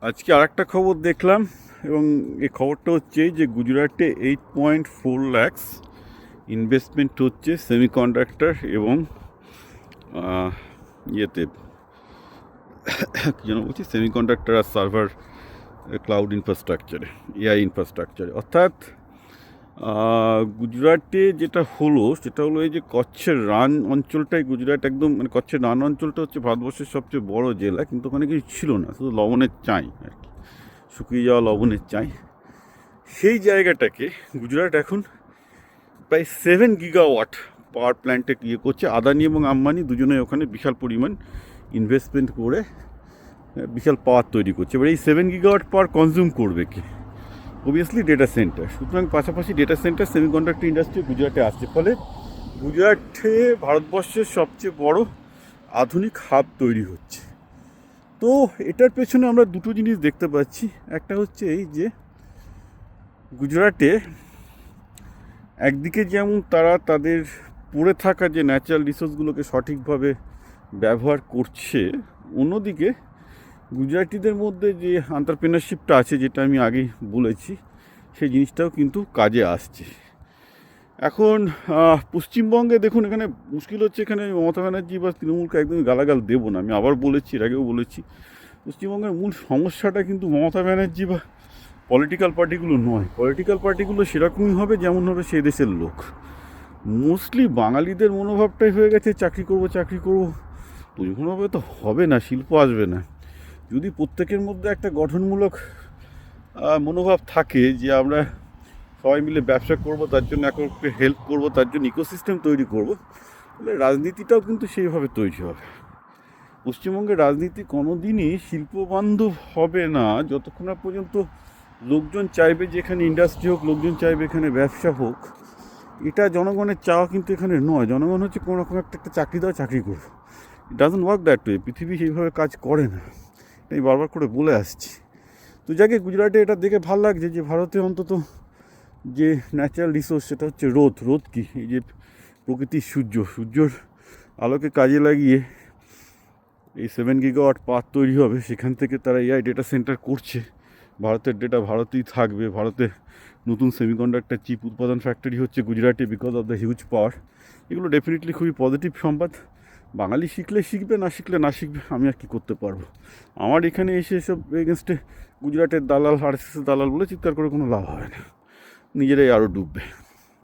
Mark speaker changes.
Speaker 1: আজকে আরেকটা খবর দেখলাম এবং এই খবরটা হচ্ছে যে গুজরাটে 8.4 lakhs ইনভেস্টমেন্ট হচ্ছে সেমিকন্ডাক্টর এবং ইয়েতে কী যেন বলছি সেমিকন্ডাক্টর আর সার্ভার ক্লাউড ইনফ্রাস্ট্রাকচারে, এআই ইনফ্রাস্ট্রাকচারে। অর্থাৎ গুজরাটে যেটা হলো সেটা হলো এই যে কচ্ছের রান অঞ্চলটাই, গুজরাট একদম মানে কচ্ছের রান অঞ্চলটা হচ্ছে ভারতবর্ষের সবচেয়ে বড় জেলা, কিন্তু ওখানে কিছু ছিল না, শুধু লবণের চাই আর কি, শুকিয়ে যাওয়া লবণের চাই। সেই জায়গাটাকে গুজরাট এখন প্রায় 7 গিগাওয়াট পাওয়ার প্ল্যান্টে করছে। আদানি এবং আম্বানি দুজনে ওখানে বিশাল পরিমাণ ইনভেস্টমেন্ট করে বিশাল পাওয়ার তৈরি করছে। এবার এই 7 গিগাওয়াট পাওয়ার কনজিউম করবে কি? Obviously data centre. সুতরাং পাশাপাশি ডেটা সেন্টার, সেমিকন্ডাক্টর ইন্ডাস্ট্রি গুজরাটে আসছে, ফলে গুজরাটে ভারতবর্ষের সবচেয়ে বড় আধুনিক হাব তৈরি হচ্ছে। তো এটার পেছনে আমরা দুটো জিনিস দেখতে পাচ্ছি। একটা হচ্ছে এই যে গুজরাটে একদিকে যেমন তারা তাদের পড়ে থাকা যে ন্যাচারাল রিসোর্সগুলোকে সঠিকভাবে ব্যবহার করছে, অন্যদিকে গুজরাটিদের মধ্যে যে এন্টারপ্রেনারশিপটা আছে, যেটা আমি আগেই বলেছি, সেই জিনিসটাও কিন্তু কাজে আসছে। এখন পশ্চিমবঙ্গে দেখুন, এখানে মুশকিল হচ্ছে, এখানে মমতা ব্যানার্জি বা তৃণমূলকে একদমই গালাগাল দেবো না, আমি আবার বলেছি, এর আগেও বলেছি, পশ্চিমবঙ্গের মূল সমস্যাটা কিন্তু মমতা ব্যানার্জি বা পলিটিক্যাল পার্টিগুলো নয়। পলিটিক্যাল পার্টিগুলো সেরকমই হবে যেমন হবে সেই দেশের লোক। মোস্টলি বাঙালিদের মনোভাবটাই হয়ে গেছে চাকরি করব চাকরি করব, কোনোভাবে তো হবে না, শিল্প আসবে না। যদি প্রত্যেকের মধ্যে একটা গঠনমূলক মনোভাব থাকে যে আমরা সবাই মিলে ব্যবসা করব, তার জন্য এককে হেল্প করব, তার জন্য ইকোসিস্টেম তৈরি করব, তাহলে রাজনীতিটাও কিন্তু সেইভাবে তৈরি হবে। পশ্চিমবঙ্গের রাজনীতি কোনোদিনই শিল্পবান্ধব হবে না যতক্ষণ না পর্যন্ত লোকজন চাইবে যে এখানে ইন্ডাস্ট্রি হোক, লোকজন চাইবে এখানে ব্যবসা হোক। এটা জনগণের চাওয়া কিন্তু এখানে নয়। জনগণ হচ্ছে কোনো রকম একটা চাকরি দাও, চাকরি করবো। It doesn't work that way. পৃথিবী সেইভাবে কাজ করে না, আমি বারবার করে বলে আসছি। তো যাকে গুজরাটে এটা দেখে ভালো লাগছে যে ভারতে অন্তত যে ন্যাচারাল রিসোর্স সেটা হচ্ছে রোদ। রোদ কি? এই যে প্রকৃতির সূর্যর আলোকে কাজে লাগিয়ে এই 7 গিগাওয়াট পাওয়ার তৈরি হবে, সেখান থেকে তারা এআই ডেটা সেন্টার করছে। ভারতের ডেটা ভারতেই থাকবে। ভারতের নতুন সেমিকন্ডাক্টর চিপ উৎপাদন ফ্যাক্টরি হচ্ছে গুজরাটে বিকজ অফ দ্য হিউজ পাওয়ার। এগুলো ডেফিনেটলি খুবই পজিটিভ সংবাদ। বাঙালি শিখলে শিখবে, না শিখলে না শিখবে, আমি আর কী করতে পারবো? আমার এখানে এসে এসব এগেনস্টে গুজরাটের দালাল, আরএসএসের দালাল বলে চিৎকার করে কোনো লাভ হবে না, নিজেরাই আরও ডুববে।